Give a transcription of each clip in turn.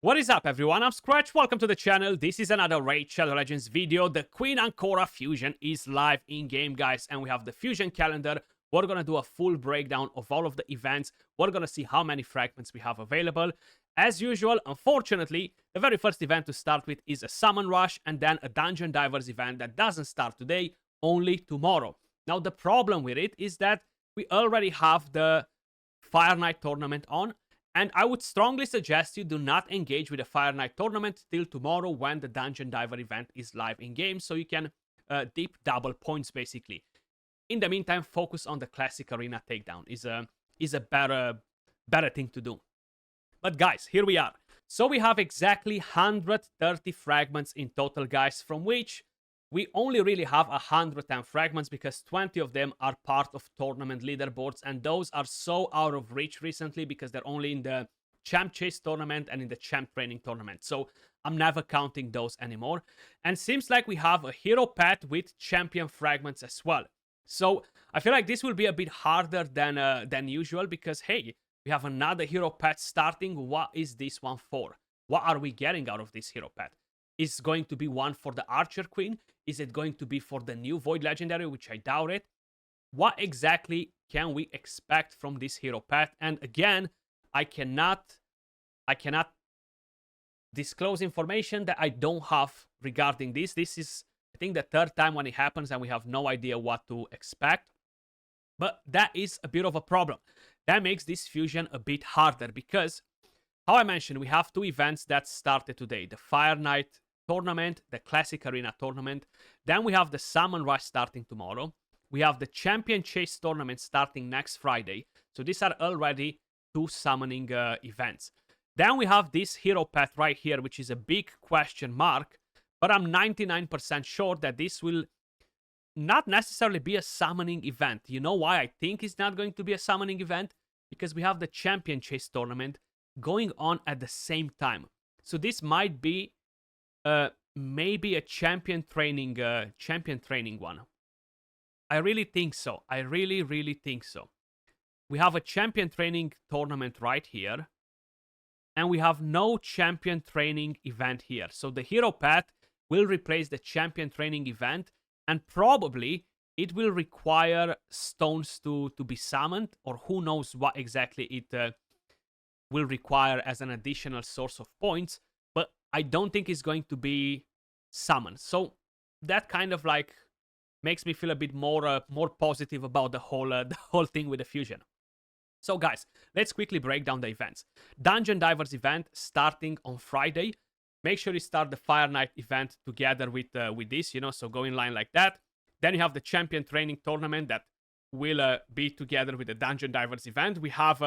What is up, everyone? I'm Skratch. Welcome to the channel. This is another Raid Shadow Legends video. The Queen Ancora Fusion is live in-game, guys, and we have the Fusion calendar. We're gonna do a full breakdown of all of the events. We're gonna see how many fragments we have available. As usual, unfortunately, the very first event to start with is a Summon Rush, and then a Dungeon Divers event that doesn't start today, only tomorrow. Now, the problem with it is that we already have the Fire Knight tournament on, and I would strongly suggest you do not engage with the Fire Knight tournament till tomorrow when the Dungeon Diver event is live in-game, so you can deep double points, basically. In the meantime, focus on the Classic Arena takedown. Is a better thing to do. But guys, here we are. So we have exactly 130 fragments in total, guys, from which we only really have 110 fragments because 20 of them are part of tournament leaderboards, and those are so out of reach recently because they're only in the Champ Chase tournament and in the Champ Training tournament. So I'm never counting those anymore. And seems like we have a hero pet with champion fragments as well. So I feel like this will be a bit harder than usual because, hey, we have another hero pet starting. What is this one for? What are we getting out of this hero pet? Is it going to be one for the Archer Queen? Is it going to be for the new Void Legendary, which I doubt it? What exactly can we expect from this hero pet? And again, I cannot disclose information that I don't have regarding this. This is, I think, the third time when it happens and we have no idea what to expect. But that is a bit of a problem. That makes this fusion a bit harder because, how I mentioned, we have two events that started today. The Fire Knight tournament, the Classic Arena tournament. Then we have the Summon Rush starting tomorrow. We have the Champion Chase tournament starting next Friday. So these are already two summoning events. Then we have this hero path right here, which is a big question mark. But I'm 99% sure that this will not necessarily be a summoning event. You know why I think it's not going to be a summoning event? Because we have the Champion Chase tournament going on at the same time. So this might be maybe a champion training one. I really think so. I really think so. We have a champion training tournament right here, and we have no champion training event here. So the hero path will replace the champion training event, and probably it will require stones to be summoned, or who knows what exactly it will require as an additional source of points. But I don't think it's going to be summoned. So that kind of like makes me feel a bit more positive about the whole thing with the fusion. So guys, let's quickly break down the events. Dungeon Divers event starting on Friday. Make sure you start the Fire Knight event together with this, so go in line like that. Then you have the Champion Training Tournament that will be together with the Dungeon Divers event. We have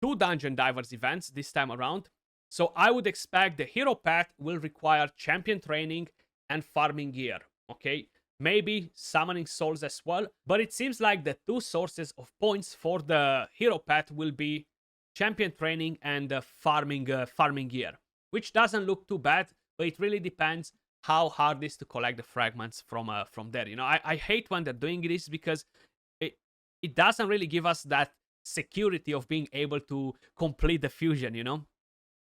two Dungeon Divers events this time around. So I would expect the hero path will require champion training and farming gear, okay? Maybe summoning souls as well, but it seems like the two sources of points for the hero path will be champion training and farming gear, which doesn't look too bad, but it really depends how hard it is to collect the fragments from there. I hate when they're doing this because it doesn't really give us that security of being able to complete the fusion.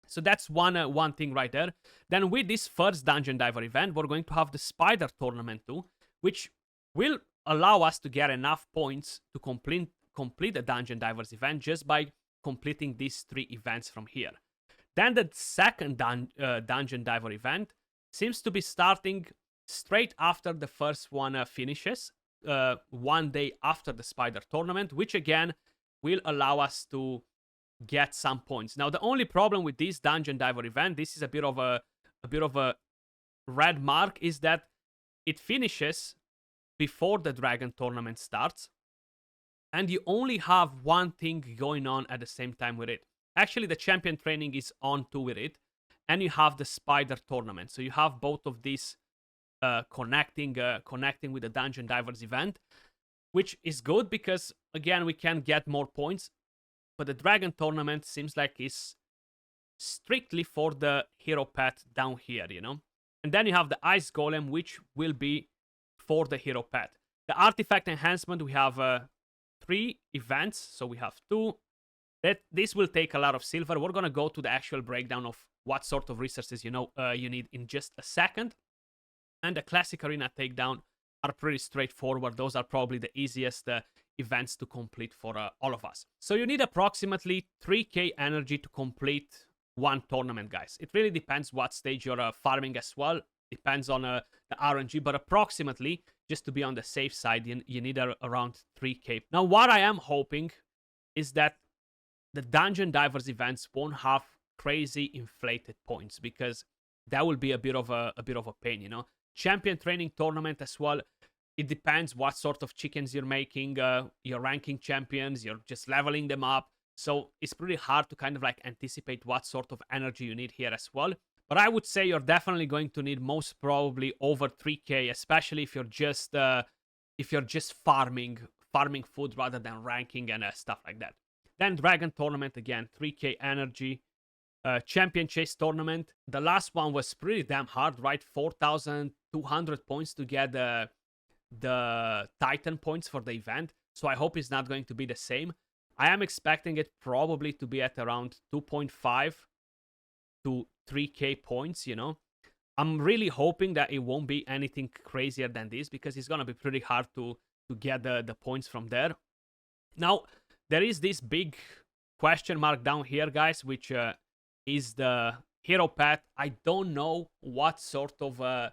So that's one thing right there. Then with this first Dungeon Diver event, we're going to have the Spider Tournament too, which will allow us to get enough points to complete the Dungeon Divers event just by completing these three events from here. Then the second Dungeon Diver event seems to be starting straight after the first one finishes, one day after the Spider Tournament, which again will allow us to get some points. Now, the only problem with this Dungeon Diver event, this is a bit of a red mark, is that it finishes before the Dragon Tournament starts, and you only have one thing going on at the same time with it. Actually, the Champion Training is on too with it, and you have the Spider Tournament. So you have both of these connecting with the Dungeon Divers event, which is good because, again, we can get more points. But the Dragon Tournament seems like it's strictly for the hero path down here, And then you have the Ice Golem, which will be for the hero path. The Artifact Enhancement, we have 3 events. So we have 2, this will take a lot of silver. We're gonna go to the actual breakdown of what sort of resources you need in just a second. And the classic arena takedown are pretty straightforward. Those are probably the easiest events to complete for all of us. So you need approximately 3k energy to complete one tournament, guys. It really depends what stage you're farming as well. Depends on the RNG, but approximately, just to be on the safe side, you need around 3k. Now, what I am hoping is that the Dungeon Divers events won't have crazy inflated points, because that will be a bit of a pain, you know. Champion training tournament as well. It depends what sort of chickens you're making. You're ranking champions, you're just leveling them up. So it's pretty hard to kind of like anticipate what sort of energy you need here as well. But I would say you're definitely going to need most probably over 3k, especially if you're just farming food rather than ranking and stuff like that. Then Dragon Tournament, again, 3k energy. Champion Chase Tournament. The last one was pretty damn hard, right? 4,200 points to get the Titan points for the event. So I hope it's not going to be the same. I am expecting it probably to be at around 2.5 to 3k points, you know. I'm really hoping that it won't be anything crazier than this, because it's going to be pretty hard to get the points from there. Now, there is this big question mark down here, guys, which is the hero path. I don't know what sort of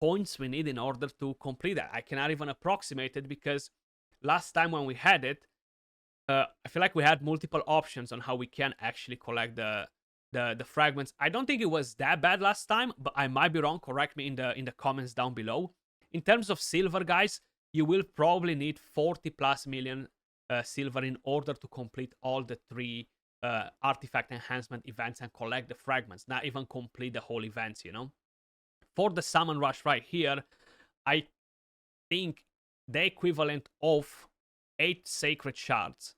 points we need in order to complete that. I cannot even approximate it, because last time when we had it, I feel like we had multiple options on how we can actually collect the fragments. I don't think it was that bad last time, but I might be wrong. Correct me in the comments down below. In terms of silver, guys, you will probably need 40 plus million silver in order to complete all the 3 artifact enhancement events and collect the fragments, not even complete the whole events, you know. For the summon rush right here, I think the equivalent of 8 sacred shards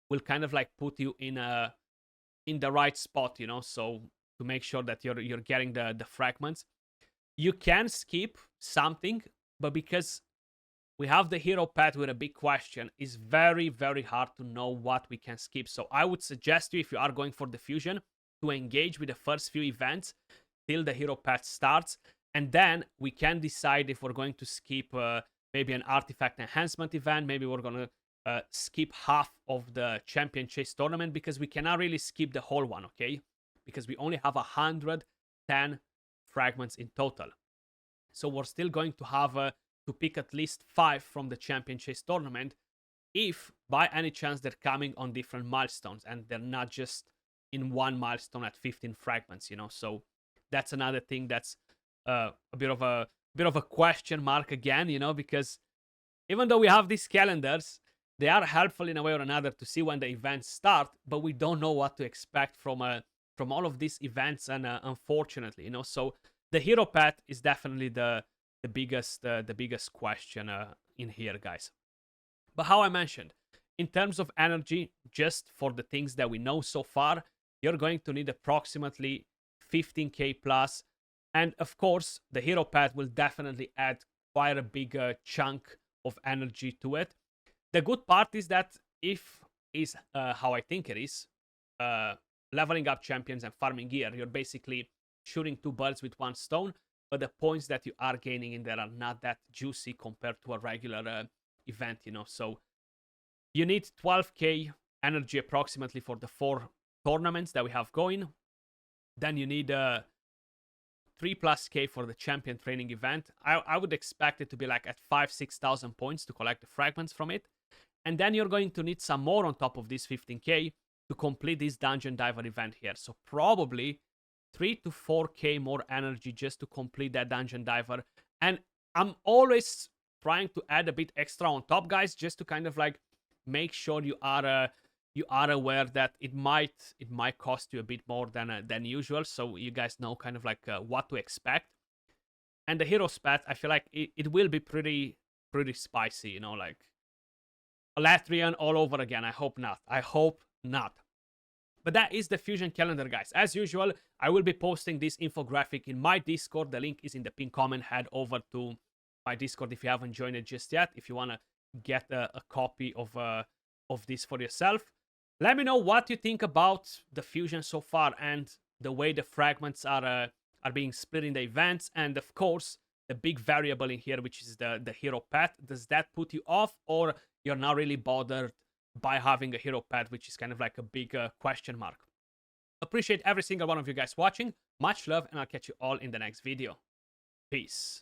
will kind of like put you in the right spot, you know, so to make sure that you're getting the fragments. You can skip something, but because we have the hero path with a big question, it's very, very hard to know what we can skip. So I would suggest you, if you are going for the fusion, to engage with the first few events till the hero path starts, and then we can decide if we're going to skip maybe an artifact enhancement event. Maybe we're going to skip half of the champion chase tournament, because we cannot really skip the whole one, okay? Because we only have 110 fragments in total. So we're still going to have to pick at least 5 from the champion chase tournament, if by any chance they're coming on different milestones and they're not just in one milestone at 15 fragments, you know. So that's another thing that's a bit of a question mark again, you know, because even though we have these calendars, they are helpful in a way or another to see when the events start, but we don't know what to expect from all of these events, and unfortunately, you know. So the hero path is definitely the biggest question in here, guys. But how I mentioned, in terms of energy, just for the things that we know so far, you're going to need approximately 15k plus, and of course the hero path will definitely add quite a big chunk of energy to it. The good part is that if is how I think it is, leveling up champions and farming gear, you're basically shooting 2 birds with 1 stone, but the points that you are gaining in there are not that juicy compared to a regular event, you know. So you need 12k energy approximately for the 4 tournaments that we have going. Then you need 3 plus k for the champion training event. I would expect it to be like at 5,000-6,000 points to collect the fragments from it. And then you're going to need some more on top of this 15k to complete this dungeon diver event here. So probably 3 to 4k more energy just to complete that dungeon diver. And I'm always trying to add a bit extra on top, guys, just to kind of like make sure you are aware that it might cost you a bit more than usual, so you guys know kind of like what to expect. And the hero's path, I feel like it will be pretty spicy, you know, like Elatrian all over again. I hope not. But that is the fusion calendar, guys. As usual, I will be posting this infographic in my Discord. The link is in the pinned comment. Head over to my Discord if you haven't joined it just yet, if you want to get a copy of this for yourself. Let me know what you think about the fusion so far and the way the fragments are being split in the events, and of course the big variable in here, which is the hero pet. Does that put you off, or you're not really bothered by having a hero pet, which is kind of like a big question mark? Appreciate every single one of you guys watching. Much love, and I'll catch you all in the next video. Peace.